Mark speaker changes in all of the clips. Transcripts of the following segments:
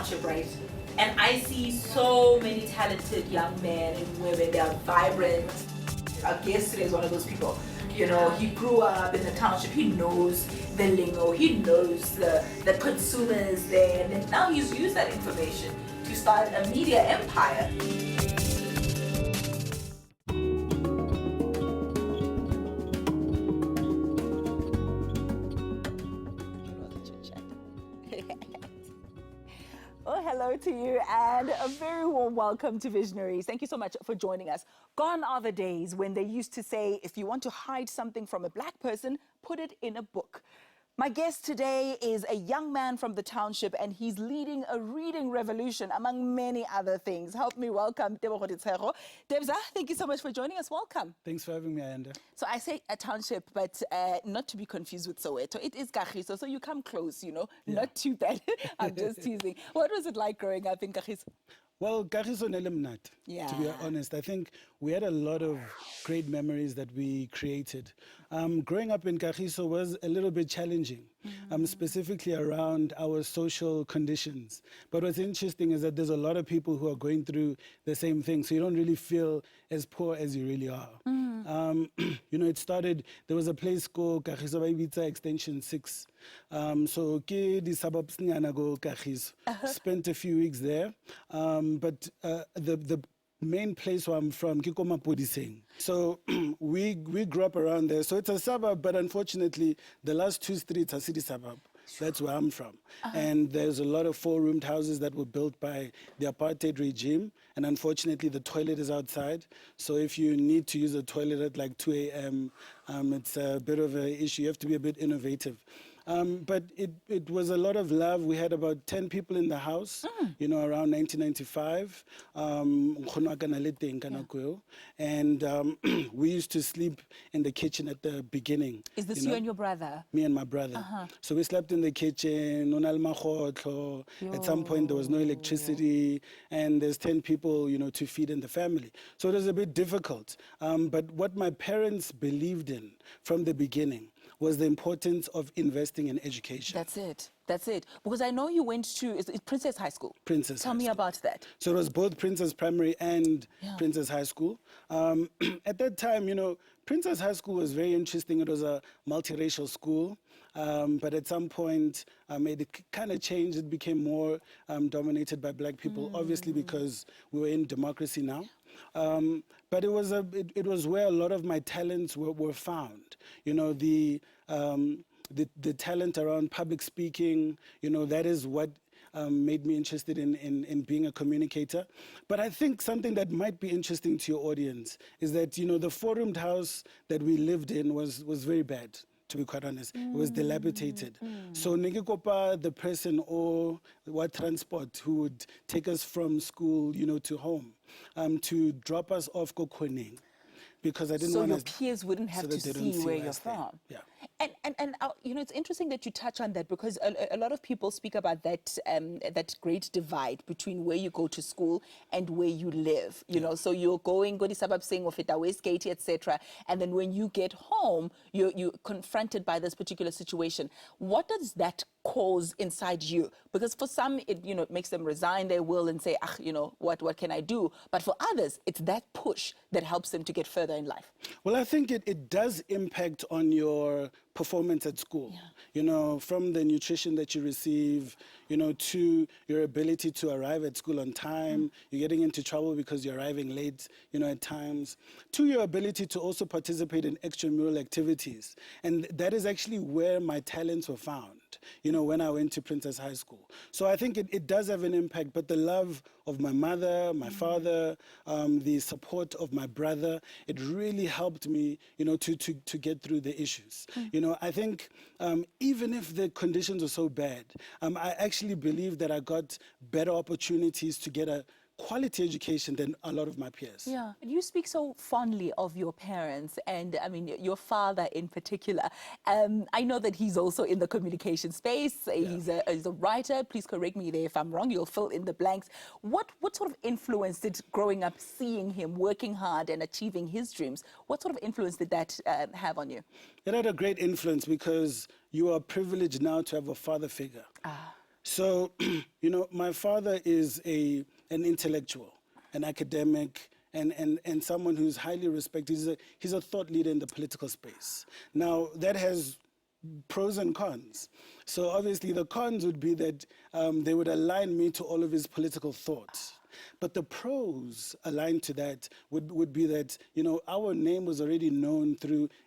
Speaker 1: township, right? And I see so many talented young men and women. They are vibrant. Our guest today is one of those people. You know, he grew up in the township. He knows the lingo. He knows the consumers there. And then now he's used that information to start a media empire. Oh, hello to you and a very warm welcome to Visionaries. Thank you so much for joining us. Gone are the days when they used to say, if you want to hide something from a black person, put it in a book. My guest today is a young man from the township and he's leading a reading revolution among many other things. Help me welcome Tebogo Ditshego. Debza, thank you so much for joining us. Welcome.
Speaker 2: Thanks for having me, Ayanda.
Speaker 1: So I say a township, but not to be confused with Soweto. It is Kagiso, so you come close, you know, not too bad. I'm just teasing. What was it like growing up in Kagiso?
Speaker 2: Well, Kagiso Nelemnat, to be honest. I think we had a lot of great memories that we created. Growing up in Kagiso was a little bit challenging, specifically around our social conditions. But what's interesting is that there's a lot of people who are going through the same thing, so you don't really feel as poor as you really are. You know, it started, there was a place called Kagiso Baibitsa Extension 6. So ke di suburbs nyana go Kagiso. Spent a few weeks there. But the main place where I'm from, Kikoma Podiseng. So we grew up around there. So it's a suburb, but unfortunately, the last two streets are city suburb. That's where I'm from. And there's a lot of four-roomed houses that were built by the apartheid regime. And unfortunately, the toilet is outside. So if you need to use a toilet at like 2 a.m., it's a bit of an issue. You have to be a bit innovative. But it was a lot of love. We had about 10 people in the house, you know, around 1995. And we used to sleep in the kitchen at the beginning.
Speaker 1: Is this you and your brother?
Speaker 2: Me and my brother. So we slept in the kitchen. At some point, there was no electricity, and there's 10 people, you know, to feed in the family. So it was a bit difficult. But what my parents believed in from the beginning was the importance of investing in education.
Speaker 1: That's it. That's it. Because I know you went to Princess High School.
Speaker 2: Princess
Speaker 1: Tell
Speaker 2: High
Speaker 1: me
Speaker 2: School.
Speaker 1: about that.
Speaker 2: So it was both Princess Primary and Princess High School. At that time, you know, Princess High School was very interesting. It was a multiracial school. But at some point, it kind of changed. It became more dominated by black people, obviously because we were in democracy now. But it was where a lot of my talents were found. You know, the talent around public speaking, you know, that is what made me interested in being a communicator. But I think something that might be interesting to your audience is that, you know, the four-roomed house that we lived in was very bad, to be quite honest. It was dilapidated. So Nigikopa, the person or what transport who would take us from school, you know, to home, to drop us off Kokoning. Because I didn't want
Speaker 1: your peers wouldn't have to see where you're from.
Speaker 2: Yeah.
Speaker 1: And you know, it's interesting that you touch on that because a lot of people speak about that that great divide between where you go to school and where you live. You know, so you're going go to suburbs saying of Westgate, etc. And then when you get home, you're confronted by this particular situation. What does that cause inside you? Because for some, it makes them resign their will and say, you know, what can I do? But for others, it's that push that helps them to get further in life.
Speaker 2: Well, I think it does impact on your performance at school. You know, from the nutrition that you receive, you know, to your ability to arrive at school on time. You're getting into trouble because you're arriving late, you know, at times. To your ability to also participate in extramural activities. And that is actually where my talents were found, you know, when I went to Princess High School. So I think it does have an impact, but the love of my mother, my father, the support of my brother, it really helped me, you know, to get through the issues. You know, I think even if the conditions were so bad, I actually believe that I got better opportunities to get a quality education than a lot of my peers.
Speaker 1: Yeah, you speak so fondly of your parents and I mean your father in particular. I know that he's also in the communication space. He's a writer. Please correct me there if I'm wrong. You'll fill in the blanks. What sort of influence did growing up seeing him working hard and achieving his dreams, what sort of influence did that have on you?
Speaker 2: It had a great influence because you are privileged now to have a father figure. So, my father is an intellectual, an academic, and someone who's highly respected. He's a thought leader in the political space. Now, that has pros and cons. So obviously the cons would be that they would align me to all of his political thoughts. But the pros aligned to that would be that, our name was already known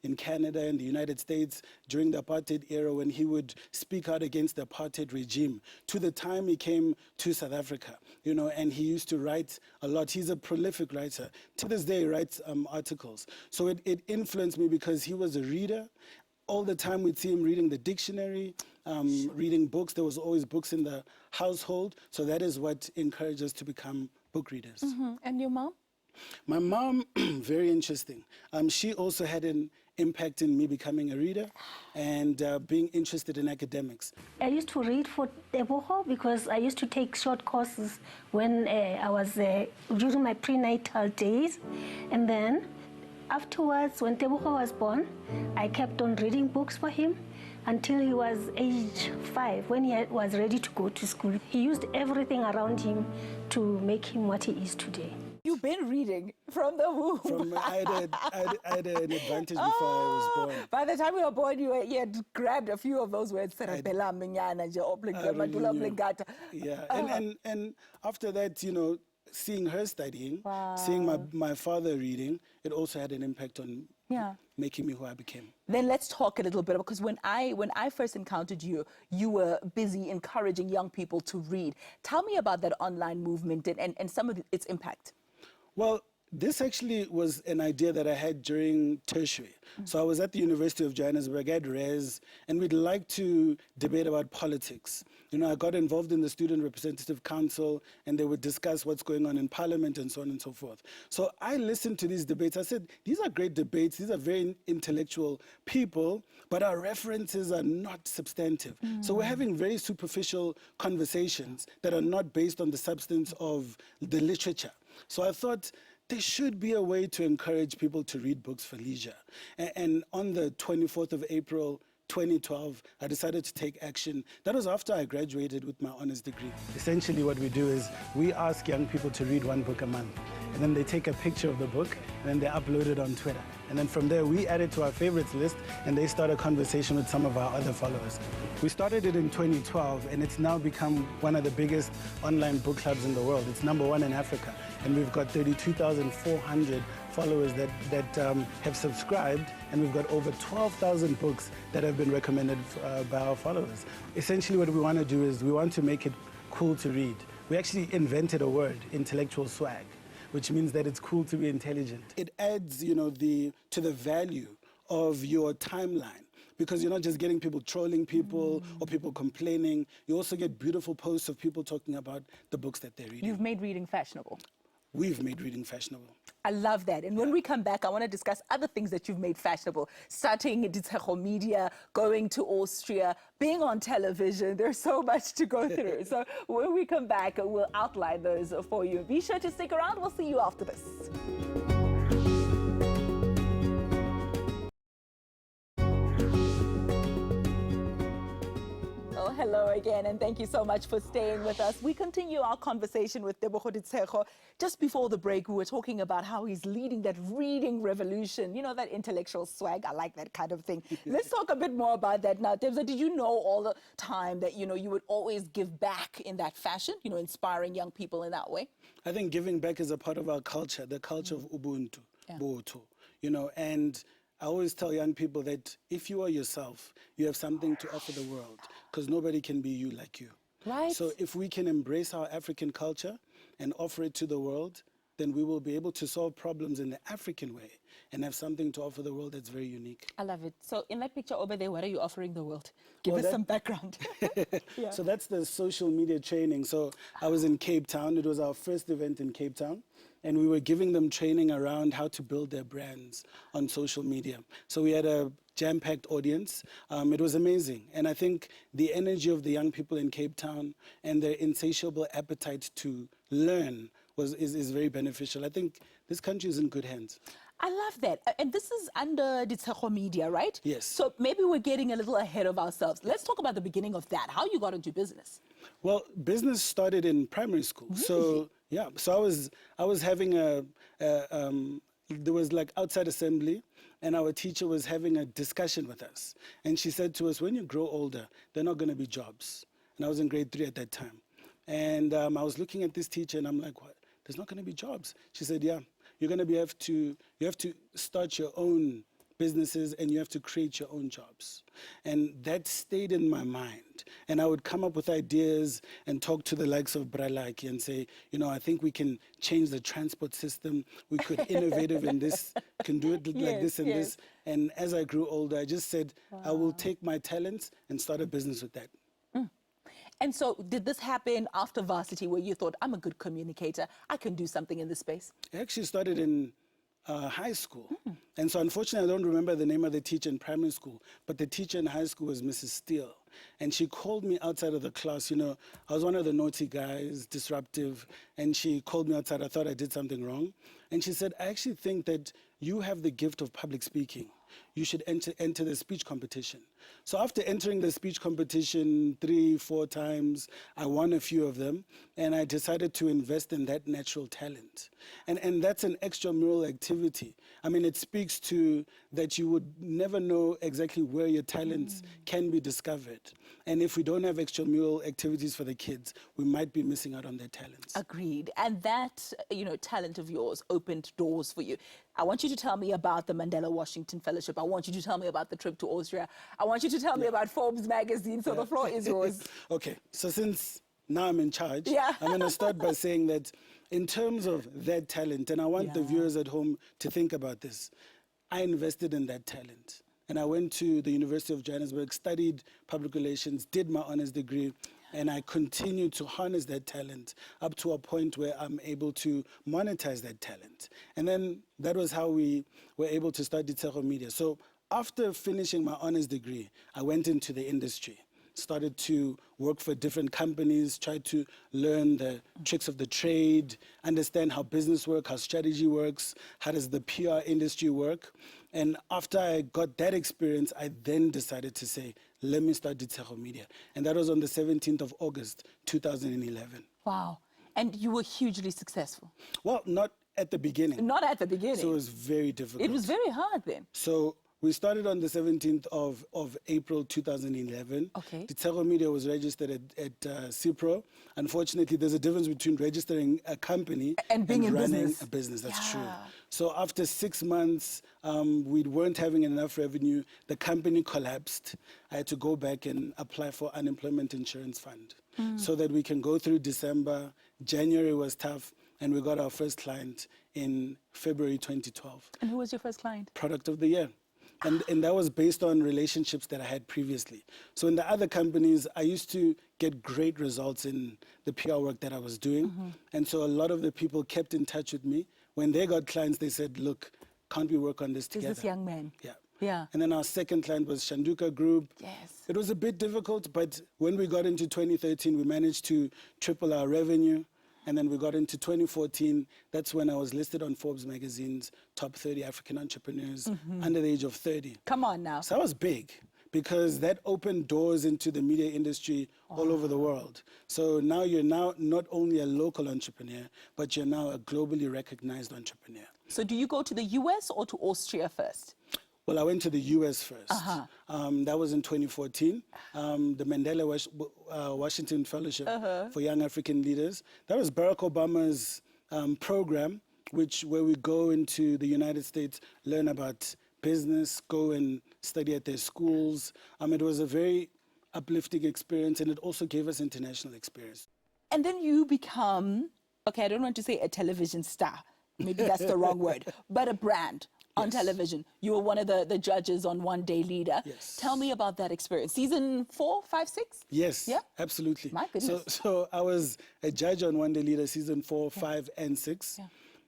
Speaker 2: in Canada and the United States during the apartheid era when he would speak out against the apartheid regime, to the time he came to South Africa, and he used to write a lot. He's a prolific writer. To this day, he writes articles. So it influenced me because he was a reader. All the time we'd see him reading the dictionary, reading books. There was always books in the household. So that is what encouraged us to become book readers.
Speaker 1: Mm-hmm. And your mom?
Speaker 2: My mom, very interesting. She also had an impact in me becoming a reader and being interested in academics.
Speaker 3: I used to read for Tebogo because I used to take short courses when I was during my prenatal days. And then afterwards, when Tebogo was born, I kept on reading books for him until he was age 5, when he was ready to go to school. He used everything around him to make him what he is today.
Speaker 1: You've been reading from the womb.
Speaker 2: I had an advantage before I was born.
Speaker 1: By the time you were born, you had grabbed a few of those words.
Speaker 2: Yeah, and after that, seeing her studying, seeing my father reading, it also had an impact on making me who I became.
Speaker 1: Then let's talk a little bit, because when I first encountered you, you were busy encouraging young people to read. Tell me about that online movement and some of its impact.
Speaker 2: Well, this actually was an idea that I had during tertiary. So I was at the University of Johannesburg, I had Res, and we'd like to debate about politics. I got involved in the Student Representative Council, and they would discuss what's going on in Parliament and so on and so forth. So I listened to these debates. I said, these are great debates. These are very intellectual people, but our references are not substantive. So we're having very superficial conversations that are not based on the substance of the literature. So I thought, there should be a way to encourage people to read books for leisure. And on the 24th of April, 2012, I decided to take action. That was after I graduated with my honors degree. Essentially what we do is we ask young people to read one book a month. And then they take a picture of the book, and then they upload it on Twitter. And then from there, we add it to our favorites list, and they start a conversation with some of our other followers. We started it in 2012, and it's now become one of the biggest online book clubs in the world. It's #1 in Africa, and we've got 32,400 followers that have subscribed, and we've got over 12,000 books that have been recommended by our followers. Essentially what we want to do is we want to make it cool to read. We actually invented a word, intellectual swag, which means that it's cool to be intelligent. It adds, to the value of your timeline, because you're not just getting people trolling people or people complaining. You also get beautiful posts of people talking about the books that they're reading.
Speaker 1: You've made reading fashionable.
Speaker 2: We've made reading fashionable.
Speaker 1: I love that. And when we come back, I want to discuss other things that you've made fashionable. Starting Ditshego Media, going to Austria, being on television. There's so much to go through. So when we come back, we'll outline those for you. Be sure to stick around. We'll see you after this. Hello again, and thank you so much for staying with us. We continue our conversation with Tebogo Ditshego. Just before the break, we were talking about how he's leading that reading revolution, that intellectual swag. I like that kind of thing. Let's talk a bit more about that now. Tebza, did you know all the time that, you would always give back in that fashion, inspiring young people in that way?
Speaker 2: I think giving back is a part of our culture, the culture of Ubuntu, Botho, and I always tell young people that if you are yourself, you have something to offer the world, because nobody can be you like you.
Speaker 1: Right.
Speaker 2: So if we can embrace our African culture and offer it to the world, then we will be able to solve problems in the African way and have something to offer the world that's very unique.
Speaker 1: I love it. So in that picture over there, what are you offering the world? Give us some background.
Speaker 2: So that's the social media training. So I was in Cape Town. It was our first event in Cape Town. And we were giving them training around how to build their brands on social media. So we had a jam-packed audience. It was amazing. And I think the energy of the young people in Cape Town and their insatiable appetite to learn is very beneficial. I think this country is in good hands.
Speaker 1: I love that. And this is under Ditshego Media, right?
Speaker 2: Yes.
Speaker 1: So maybe we're getting a little ahead of ourselves. Let's talk about the beginning of that, how you got into business.
Speaker 2: Well, business started in primary school.
Speaker 1: Really?
Speaker 2: So, yeah. So I was having there was like outside assembly, and our teacher was having a discussion with us. And she said to us, when you grow older, there are not going to be jobs. And I was in grade 3 at that time. And I was looking at this teacher, and I'm like, what? There's not going to be jobs. She said, yeah, you're going to you have to start your own businesses, and you have to create your own jobs. And that stayed in my mind. And I would come up with ideas and talk to the likes of Bralaki and say, you know, I think we can change the transport system. We could innovative in this, can do it like this and this. And as I grew older, I just said, I will take my talents and start a business with that.
Speaker 1: And so did this happen after varsity where you thought, I'm a good communicator, I can do something in this space?
Speaker 2: It actually started in high school. And so unfortunately, I don't remember the name of the teacher in primary school, but the teacher in high school was Mrs. Steele. And she called me outside of the class. You know, I was one of the naughty guys, disruptive, and she called me outside. I thought I did something wrong. And she said, I actually think that you have the gift of public speaking. You should enter the speech competition. So after entering the speech competition 3-4 times, I won a few of them, and I decided to invest in that natural talent. And that's an extramural activity. I mean, it speaks to that you would never know exactly where your talents can be discovered. And if we don't have extramural activities for the kids, we might be missing out on their talents.
Speaker 1: Agreed. And that, you know, talent of yours opened doors for you. I want you to tell me about the Mandela Washington Fellowship. I want you to tell me about the trip to Austria. I want you to tell me about Forbes Magazine. So the floor is yours.
Speaker 2: Okay, so since now I'm in charge,
Speaker 1: Yeah.
Speaker 2: I'm going to start by saying that in terms of that talent, and I want the viewers at home to think about this, I invested in that talent. And I went to the University of Johannesburg, studied public relations, did my honors degree, and I continue to harness that talent up to a point where I'm able to monetize that talent. And then that was how we were able to start Ditshego Media. So after finishing my honors degree, I went into the industry, started to work for different companies, tried to learn the tricks of the trade, understand how business works, how strategy works, how does the PR industry work. And after I got that experience, I then decided to say, let me start Ditshego Media. And that was on the 17th of August, 2011.
Speaker 1: Wow. And you were hugely successful.
Speaker 2: Well, not at the beginning.
Speaker 1: Not at the beginning.
Speaker 2: So it was very difficult.
Speaker 1: It was very hard then.
Speaker 2: So we started on the 17th of April 2011.
Speaker 1: Okay.
Speaker 2: Ditshego Media was registered at CIPRO. Unfortunately, there's a difference between registering a company
Speaker 1: and being in
Speaker 2: running
Speaker 1: business.
Speaker 2: a business. That's
Speaker 1: Yeah.
Speaker 2: true. So after 6 months, we weren't having enough revenue. The company collapsed. I had to go back and apply for unemployment insurance fund so that we can go through December. January was tough, and we got our first client in February 2012.
Speaker 1: And who was your first client?
Speaker 2: Product of the year. And that was based on relationships that I had previously. So in the other companies, I used to get great results in the PR work that I was doing. And so a lot of the people kept in touch with me. When they got clients, they said, look, can't we work on this together?
Speaker 1: This young man.
Speaker 2: Yeah.
Speaker 1: Yeah.
Speaker 2: And then our second client was Shanduka Group.
Speaker 1: Yes.
Speaker 2: It was a bit difficult, but when we got into 2013, we managed to triple our revenue. And then we got into 2014. That's when I was listed on Forbes Magazine's top 30 African entrepreneurs under the age of 30.
Speaker 1: Come on now.
Speaker 2: So that was big because that opened doors into the media industry all over the world. So now you're not only a local entrepreneur, but you're now a globally recognized entrepreneur.
Speaker 1: So do you go to the US or to Austria first?
Speaker 2: Well, I went to the US first. That was in 2014. The Mandela Washington Fellowship for Young African Leaders. That was Barack Obama's program, where we go into the United States, learn about business, go and study at their schools. It was a very uplifting experience, and it also gave us international experience.
Speaker 1: And then you become, okay, I don't want to say a television star. Maybe that's the wrong word, but a brand. On television. You were one of the judges on One Day Leader.
Speaker 2: Yes.
Speaker 1: Tell me about that experience. Season 4, 5, 6?
Speaker 2: Yes,
Speaker 1: Yeah?
Speaker 2: absolutely.
Speaker 1: My goodness.
Speaker 2: So I was a judge on One Day Leader season 4, 5, and 6.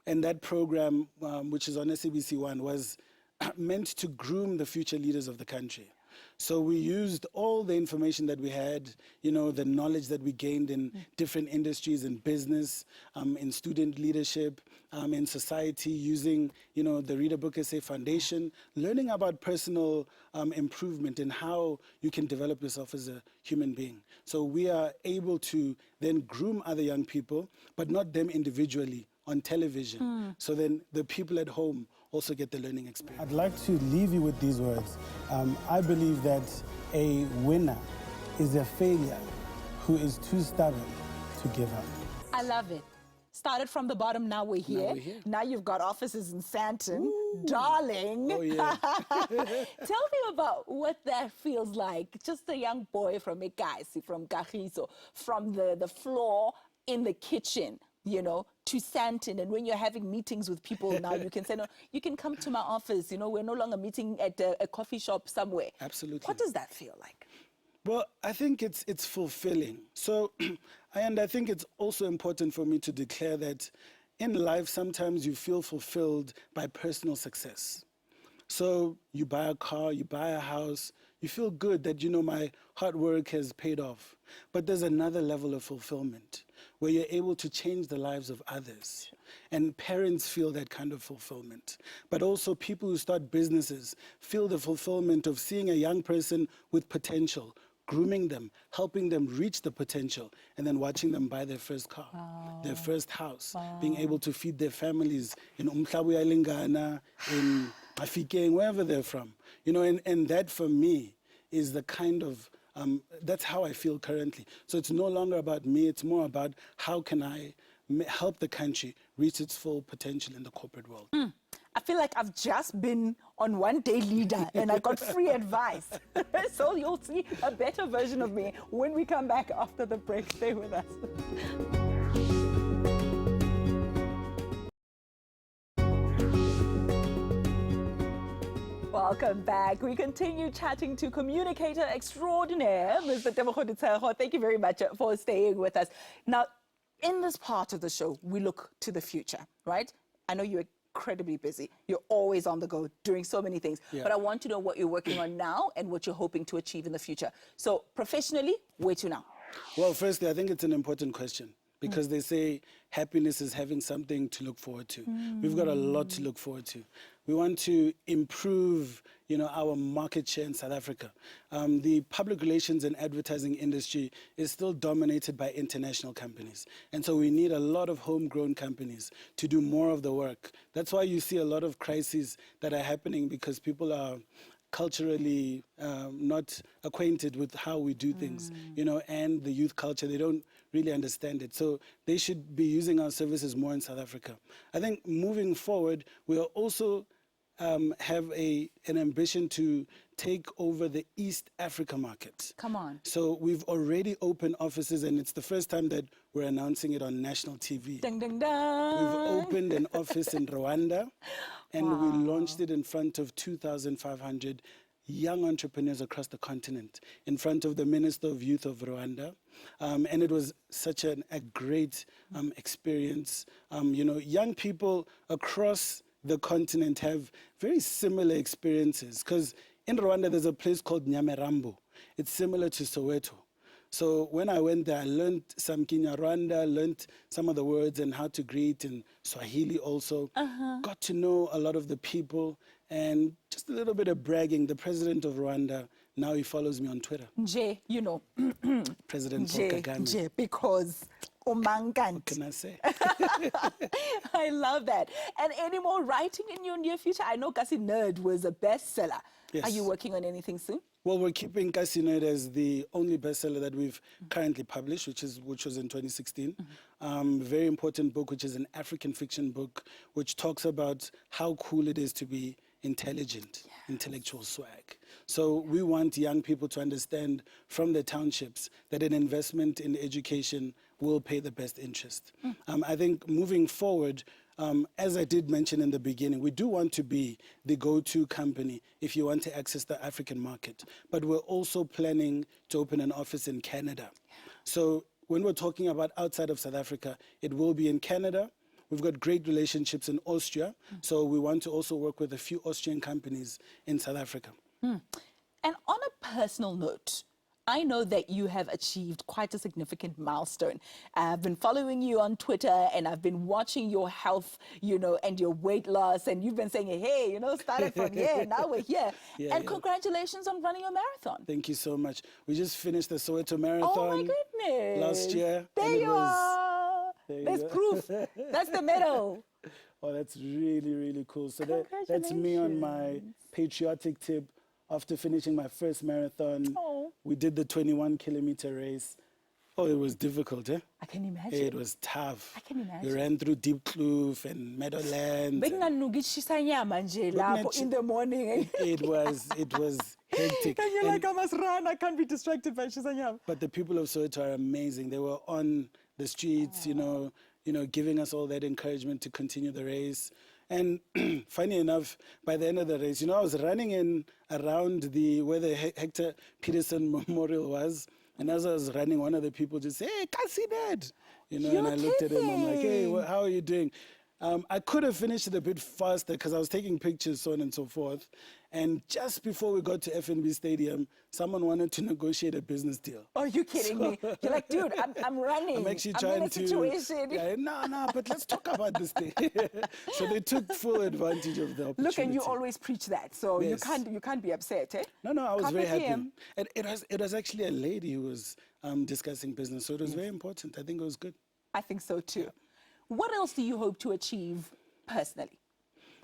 Speaker 2: And that program, which is on SABC 1, was meant to groom the future leaders of the country. So we used all the information that we had, you know, the knowledge that we gained in different industries, in business, in student leadership, in society, using, the ReadaBookSA Foundation, learning about personal improvement and how you can develop yourself as a human being. So we are able to then groom other young people, but not them individually on television. So then the people at home also get the learning experience.
Speaker 4: I'd like to leave you with these words. I believe that a winner is a failure who is too stubborn to give up.
Speaker 1: I love it. Started from the bottom, now we're here. Now you've got offices in Sandton. Ooh. Darling.
Speaker 2: Oh, yeah.
Speaker 1: Tell me about what that feels like. Just a young boy from Ekasi, from Kagiso, from the floor in the kitchen, to Sandton. And when you're having meetings with people now, you can say, no, you can come to my office. We're no longer meeting at a coffee shop somewhere.
Speaker 2: Absolutely.
Speaker 1: What does that feel like?
Speaker 2: Well, I think it's fulfilling. So, and I think it's also important for me to declare that in life, sometimes you feel fulfilled by personal success. So you buy a car, you buy a house, you feel good that, my hard work has paid off. But there's another level of fulfillment where you're able to change the lives of others. And parents feel that kind of fulfillment. But also people who start businesses feel the fulfillment of seeing a young person with potential, grooming them, helping them reach the potential, and then watching them buy their first car, their first house, being able to feed their families in Umhlabuya Lingana, in Afikeng, wherever they're from. And that for me is the kind of, that's how I feel currently. So it's no longer about me, it's more about how can I help the country reach its full potential in the corporate world.
Speaker 1: I feel like I've just been on One Day Leader and I got free advice. So you'll see a better version of me when we come back after the break. Stay with us. Welcome back. We continue chatting to communicator extraordinaire, Mr. Tebogo Ditshego. Thank you very much for staying with us. Now, in this part of the show, we look to the future, right? I know you're incredibly busy. You're always on the go, doing so many things. Yeah. But I want to know what you're working on now and what you're hoping to achieve in the future. So professionally, where to now?
Speaker 2: Well, firstly, I think it's an important question because they say happiness is having something to look forward to. We've got a lot to look forward to. We want to improve, our market share in South Africa. The public relations and advertising industry is still dominated by international companies. And so we need a lot of homegrown companies to do more of the work. That's why you see a lot of crises that are happening because people are culturally not acquainted with how we do things, and the youth culture, they don't really understand it. So they should be using our services more in South Africa. I think moving forward, we'll also have an ambition to take over the East Africa market.
Speaker 1: Come on.
Speaker 2: So we've already opened offices, and it's the first time that we're announcing it on national TV.
Speaker 1: Ding, ding, ding.
Speaker 2: We've opened an office in Rwanda, and we launched it in front of 2,500 young entrepreneurs across the continent, in front of the Minister of Youth of Rwanda. And it was such a great experience. Young people across the continent have very similar experiences, because in Rwanda there's a place called Nyamerambo. It's similar to Soweto. So when I went there, I learned some Kinyarwanda, learned some of the words and how to greet in Swahili also. Got to know a lot of the people, and just a little bit of bragging. The president of Rwanda, now he follows me on Twitter.
Speaker 1: Nje,
Speaker 2: President Paul Kagame.
Speaker 1: Nje, because Umangant.
Speaker 2: What can I say?
Speaker 1: I love that. And any more writing in your near future? I know Kasi Nerd was a bestseller.
Speaker 2: Yes.
Speaker 1: Are you working on anything soon?
Speaker 2: Well, we're keeping Kasi Nerd as the only bestseller that we've currently published, which was in 2016. Very important book, which is an African fiction book, which talks about how cool it is to be intelligent, intellectual swag. So we want young people to understand from the townships that an investment in education will pay the best interest. I think moving forward, as I did mention in the beginning, we do want to be the go-to company if you want to access the African market. But we're also planning to open an office in Canada. So when we're talking about outside of South Africa, it will be in Canada. We've got great relationships in Austria. So we want to also work with a few Austrian companies in South Africa.
Speaker 1: And on a personal note, I know that you have achieved quite a significant milestone. I've been following you on Twitter, and I've been watching your health, and your weight loss, and you've been saying, hey, started from here, now we're here. And congratulations on running a marathon.
Speaker 2: Thank you so much. We just finished the Soweto Marathon.
Speaker 1: Oh my goodness.
Speaker 2: Last year.
Speaker 1: There you are. There's proof. That's the medal.
Speaker 2: Oh, that's really, really cool. So that's me on my patriotic tip. After finishing my first marathon, we did the 21-kilometer race. Oh, it was difficult, eh?
Speaker 1: I can imagine.
Speaker 2: It was tough.
Speaker 1: I can imagine.
Speaker 2: We ran through Deep Kloof and Meadowlands.
Speaker 1: In the morning.
Speaker 2: It was hectic.
Speaker 1: And you're like, I must run. I can't be distracted by Shisanyama.
Speaker 2: But the people of Soweto are amazing. They were on the streets, giving us all that encouragement to continue the race. And funny enough, by the end of the race, I was running in around where the Hector Peterson Memorial was. And as I was running, one of the people just said, hey, can't see that. And I looked at him, I'm like, hey, how are you doing? I could have finished it a bit faster because I was taking pictures, so on and so forth. And just before we got to FNB Stadium, someone wanted to negotiate a business deal.
Speaker 1: Oh, you're kidding me. You're like, dude, I'm running.
Speaker 2: I'm actually trying
Speaker 1: in a situation.
Speaker 2: No, but let's talk about this thing. So they took full advantage of the opportunity.
Speaker 1: Look, and you always preach that, so
Speaker 2: yes.
Speaker 1: you can't be upset, eh?
Speaker 2: No, I was very happy. And it was actually a lady who was discussing business, so it was very important. I think it was good.
Speaker 1: I think so too. Yeah. What else do you hope to achieve personally?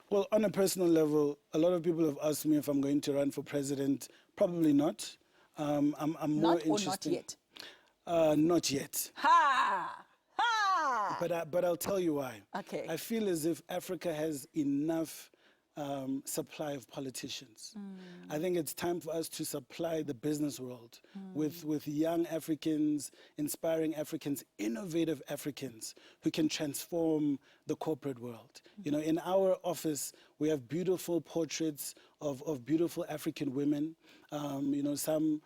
Speaker 2: Well, on a personal level, a lot of people have asked me if I'm going to run for president. Probably not. I'm more interested.
Speaker 1: Not yet?
Speaker 2: Not yet.
Speaker 1: Ha! Ha!
Speaker 2: But I'll tell you why.
Speaker 1: Okay.
Speaker 2: I feel as if Africa has enough supply of politicians. I think it's time for us to supply the business world with young Africans, inspiring Africans, innovative Africans who can transform the corporate world. In our office, we have beautiful portraits of beautiful African women. Some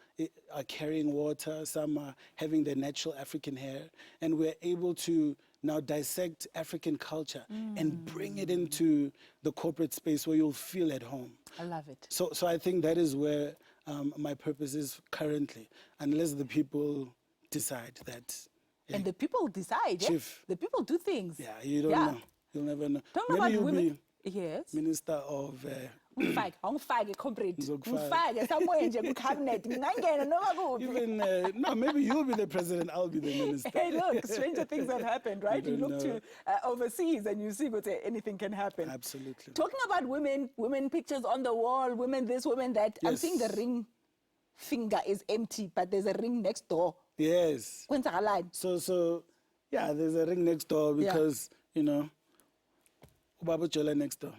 Speaker 2: are carrying water, some are having their natural African hair, and we're able to now dissect African culture and bring it into the corporate space where you'll feel at home.
Speaker 1: I love it.
Speaker 2: So I think that is where my purpose is currently, unless the people decide that.
Speaker 1: And the people decide,
Speaker 2: Chief.
Speaker 1: The people do things.
Speaker 2: Yeah, you don't know. You'll never know.
Speaker 1: Talking
Speaker 2: Maybe
Speaker 1: about women.
Speaker 2: Be
Speaker 1: yes.
Speaker 2: Minister of...
Speaker 1: Ungifake comrade.
Speaker 2: Ngizokufaka.
Speaker 1: Somewhere nje ku-cabinet. Ngingangena noma kuphi.
Speaker 2: Even, no, maybe you'll be the president, I'll be the minister.
Speaker 1: Hey, look, stranger things have happened, right? You look to overseas and you see what anything can happen.
Speaker 2: Absolutely.
Speaker 1: Talking about women pictures on the wall, women this, women that.
Speaker 2: Yes.
Speaker 1: I'm seeing the ring finger is empty, but there's a ring next door.
Speaker 2: Yes. So, yeah, there's a ring next door because, Ubaba Jola next door.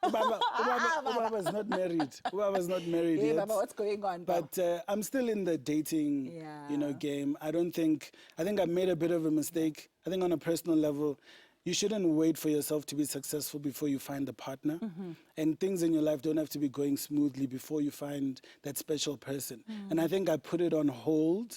Speaker 2: Ubaba's not married. Ubaba's not married yet.
Speaker 1: Baba, what's going on?
Speaker 2: But I'm still in the dating, game. I think I made a bit of a mistake. I think on a personal level, you shouldn't wait for yourself to be successful before you find a partner. And things in your life don't have to be going smoothly before you find that special person. And I think I put it on hold.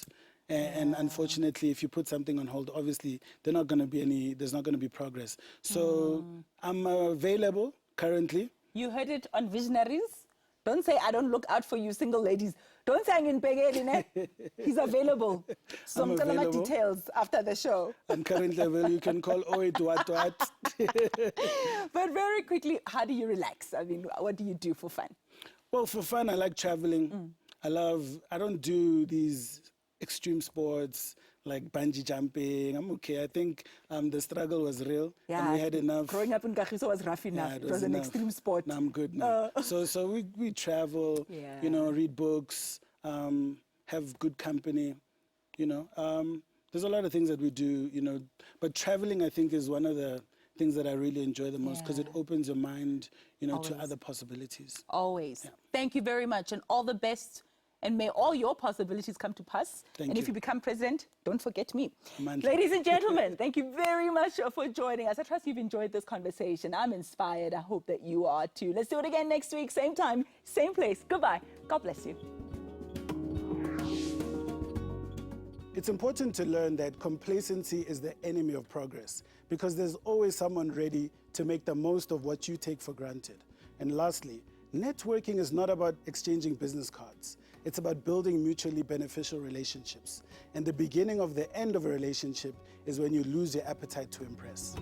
Speaker 2: And unfortunately, if you put something on hold, obviously there's not going to be progress. So I'm available currently.
Speaker 1: You heard it on Visionaries. Don't say I don't look out for you single ladies. Don't say I'm in Pegedine. He's available. So I'm going to details after the show.
Speaker 2: I'm currently available. You can call 08
Speaker 1: But very quickly, how do you relax? I mean, what do you do for fun?
Speaker 2: Well, for fun, I like traveling. I don't do these extreme sports like bungee jumping. I'm okay. I think the struggle was real.
Speaker 1: Yeah,
Speaker 2: and we had enough.
Speaker 1: Growing up in Kagiso was rough enough.
Speaker 2: Yeah,
Speaker 1: it was an extreme sport.
Speaker 2: No, I'm good now. So we travel, read books, have good company, There's a lot of things that we do, But traveling, I think, is one of the things that I really enjoy the most because it opens your mind, to other possibilities.
Speaker 1: Always.
Speaker 2: Yeah.
Speaker 1: Thank you very much and all the best. And may all your possibilities come to pass.
Speaker 2: Thank you.
Speaker 1: If you become president, don't forget me.
Speaker 2: Mandla.
Speaker 1: Ladies and gentlemen, thank you very much for joining us. I trust you've enjoyed this conversation. I'm inspired. I hope that you are too. Let's do it again next week, same time, same place. Goodbye. God bless you.
Speaker 2: It's important to learn that complacency is the enemy of progress because there's always someone ready to make the most of what you take for granted. And lastly, networking is not about exchanging business cards. It's about building mutually beneficial relationships. And the beginning of the end of a relationship is when you lose your appetite to impress.